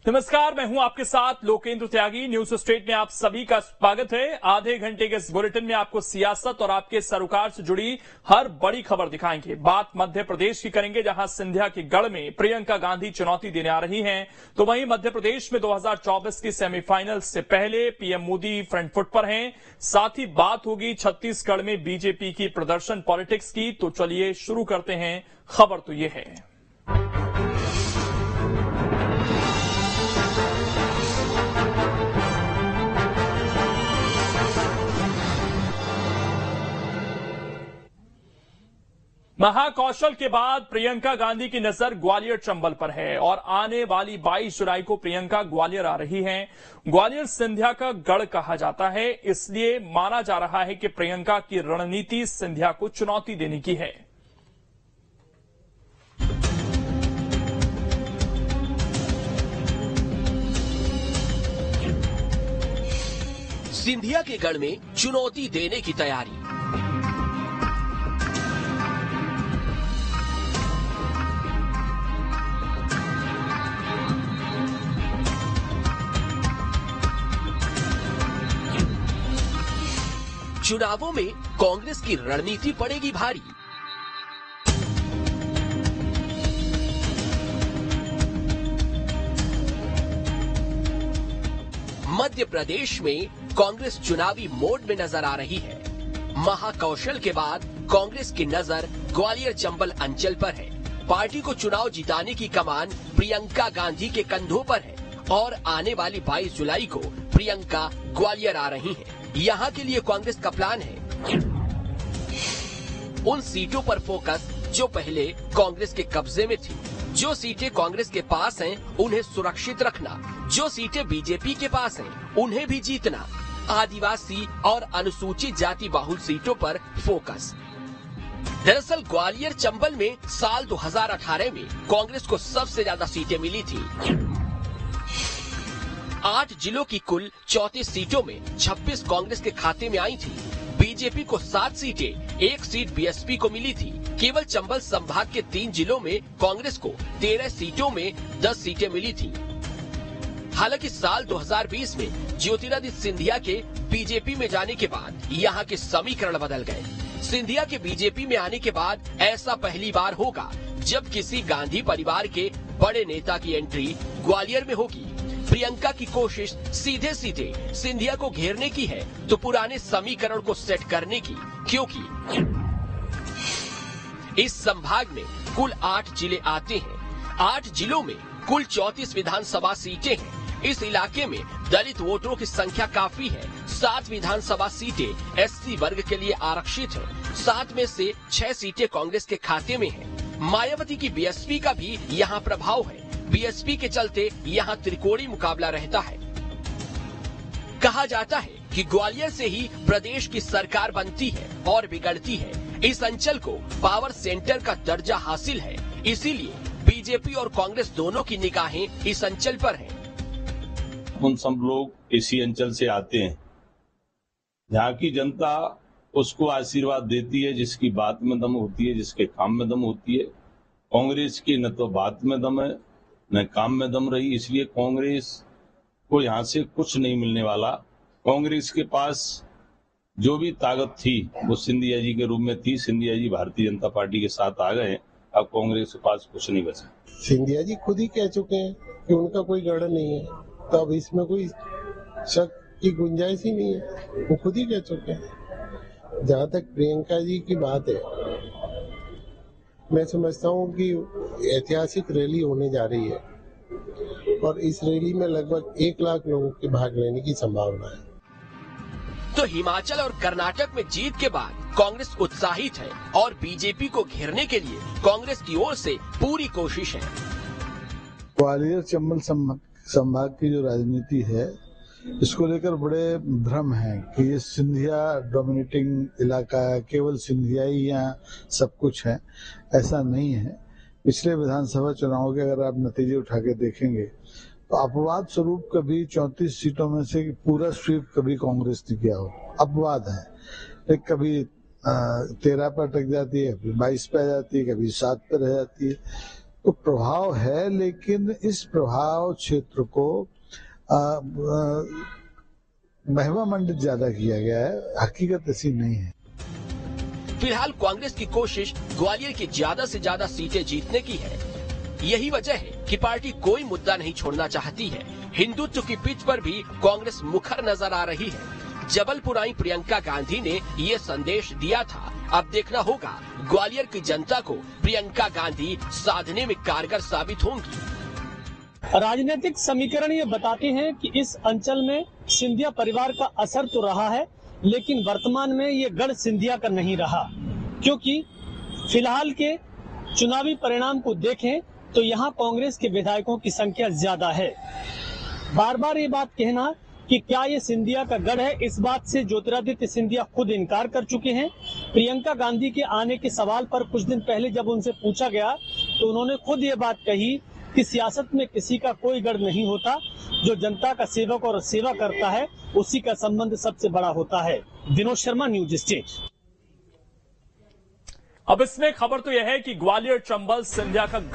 नमस्कार, मैं हूं आपके साथ लोकेंद्र त्यागी। न्यूज स्ट्रेट में आप सभी का स्वागत है। आधे घंटे के इस बुलेटिन में आपको सियासत और आपके सरोकार से जुड़ी हर बड़ी खबर दिखाएंगे। बात मध्य प्रदेश की करेंगे, जहां सिंधिया के गढ़ में प्रियंका गांधी चुनौती देने आ रही हैं। तो वहीं मध्य प्रदेश में 2024 की सेमीफाइनल से पहले पीएम मोदी फ्रंट फुट पर हैं। साथ ही बात होगी छत्तीसगढ़ में बीजेपी की प्रदर्शन पॉलिटिक्स की। तो चलिए शुरू करते हैं। खबर तो यह है, महाकौशल के बाद प्रियंका गांधी की नजर ग्वालियर चंबल पर है और आने वाली 22 जुलाई को प्रियंका ग्वालियर आ रही हैं। ग्वालियर सिंधिया का गढ़ कहा जाता है, इसलिए माना जा रहा है कि प्रियंका की रणनीति सिंधिया को चुनौती देने की है। सिंधिया के गढ़ में चुनौती देने की तैयारी। चुनावों में कांग्रेस की रणनीति पड़ेगी भारी। मध्य प्रदेश में कांग्रेस चुनावी मोड में नजर आ रही है। महाकौशल के बाद कांग्रेस की नजर ग्वालियर चंबल अंचल पर है। पार्टी को चुनाव जिताने की कमान प्रियंका गांधी के कंधों पर है और आने वाली 22 जुलाई को प्रियंका ग्वालियर आ रही हैं। यहाँ के लिए कांग्रेस का प्लान है उन सीटों पर फोकस जो पहले कांग्रेस के कब्जे में थी। जो सीटें कांग्रेस के पास हैं, उन्हें सुरक्षित रखना। जो सीटें बीजेपी के पास हैं, उन्हें भी जीतना। आदिवासी और अनुसूचित जाति बाहुल सीटों पर फोकस। दरअसल ग्वालियर चंबल में साल 2018 में कांग्रेस को सबसे ज्यादा सीटें मिली थी। 8 जिलों की कुल 34 सीटों में 26 कांग्रेस के खाते में आई थी। बीजेपी को 7 सीटें, 1 सीट बीएसपी को मिली थी। केवल चंबल संभाग के 3 जिलों में कांग्रेस को 13 सीटों में 10 सीटें मिली थी। हालांकि साल 2020 में ज्योतिरादित्य सिंधिया के बीजेपी में जाने के बाद यहाँ के समीकरण बदल गए। सिंधिया के बीजेपी में आने के बाद ऐसा पहली बार होगा जब किसी गांधी परिवार के बड़े नेता की एंट्री ग्वालियर में होगी। प्रियंका की कोशिश सीधे सीधे सिंधिया को घेरने की है, तो पुराने समीकरण को सेट करने की, क्योंकि इस संभाग में कुल 8 जिले आते हैं। 8 जिलों में कुल 34 विधानसभा सीटें हैं। इस इलाके में दलित वोटरों की संख्या काफी है। 7 विधानसभा सीटें एससी वर्ग के लिए आरक्षित हैं। 7 में से 6 सीटें कांग्रेस के खाते में हैं। मायावती की बीएसपी का भी यहाँ प्रभाव है। बीएसपी के चलते यहाँ त्रिकोणीय मुकाबला रहता है। कहा जाता है कि ग्वालियर से ही प्रदेश की सरकार बनती है और बिगड़ती है। इस अंचल को पावर सेंटर का दर्जा हासिल है, इसीलिए बीजेपी और कांग्रेस दोनों की निगाहें इस अंचल पर हैं। हम सब लोग इसी अंचल से आते हैं। यहाँ की जनता उसको आशीर्वाद देती है जिसकी बात में दम होती है, जिसके काम में दम होती है। कांग्रेस की न तो बात में दम है न काम में दम रही, इसलिए कांग्रेस को यहाँ से कुछ नहीं मिलने वाला। कांग्रेस के पास जो भी ताकत थी वो सिंधिया जी के रूप में थी। सिंधिया जी भारतीय जनता पार्टी के साथ आ गए, अब कांग्रेस के पास कुछ नहीं बचा। सिंधिया जी खुद ही कह चुके हैं कि उनका कोई गढ़ नहीं है, तो अब इसमें कोई शक की गुंजाइश ही नहीं है। वो खुद ही कह चुके हैं। जहाँ तक प्रियंका जी की बात है, मैं समझता हूँ कि ऐतिहासिक रैली होने जा रही है और इस रैली में लगभग 1 लाख लोगों के भाग लेने की संभावना है। तो हिमाचल और कर्नाटक में जीत के बाद कांग्रेस उत्साहित है और बीजेपी को घेरने के लिए कांग्रेस की ओर से पूरी कोशिश है। ग्वालियर चंबल संभाग की जो राजनीति है, इसको लेकर बड़े भ्रम है कि ये सिंधिया डोमिनेटिंग इलाका है, केवल सिंधिया ही यहाँ सब कुछ है। ऐसा नहीं है। पिछले विधानसभा चुनाव के अगर आप नतीजे उठा के देखेंगे तो अपवाद स्वरूप कभी 34 सीटों में से पूरा स्वीप कभी कांग्रेस ने किया हो। अपवाद है, कभी 13 पर अटक जाती है, कभी 22 पे आ जाती है, कभी 7 पे रह जाती है। तो प्रभाव है, लेकिन इस प्रभाव क्षेत्र को महिमा मंडित ज्यादा किया गया है, हकीकत ऐसी नहीं है। फिलहाल कांग्रेस की कोशिश ग्वालियर की ज्यादा से ज्यादा सीटें जीतने की है। यही वजह है कि पार्टी कोई मुद्दा नहीं छोड़ना चाहती है। हिंदुत्व की पिच पर भी कांग्रेस मुखर नजर आ रही है। जबलपुर आई प्रियंका गांधी ने ये संदेश दिया था। अब देखना होगा ग्वालियर की जनता को प्रियंका गांधी साधने में कारगर साबित होंगी। राजनीतिक समीकरण ये बताते हैं कि इस अंचल में सिंधिया परिवार का असर तो रहा है, लेकिन वर्तमान में ये गढ़ सिंधिया का नहीं रहा, क्योंकि फिलहाल के चुनावी परिणाम को देखें तो यहाँ कांग्रेस के विधायकों की संख्या ज्यादा है। बार बार ये बात कहना कि क्या ये सिंधिया का गढ़ है, इस बात से ज्योतिरादित्य सिंधिया खुद इनकार कर चुके हैं। प्रियंका गांधी के आने के सवाल पर कुछ दिन पहले जब उनसे पूछा गया तो उन्होंने खुद ये बात कही कि सियासत में किसी का कोई गढ़ नहीं होता, जो जनता का सेवक और सेवा करता है उसी का संबंध सबसे बड़ा होता है। Vinod Sharma, news state. अब इसमें खबर तो यह है कि ग्वालियर चंबल सिंधिया का गढ़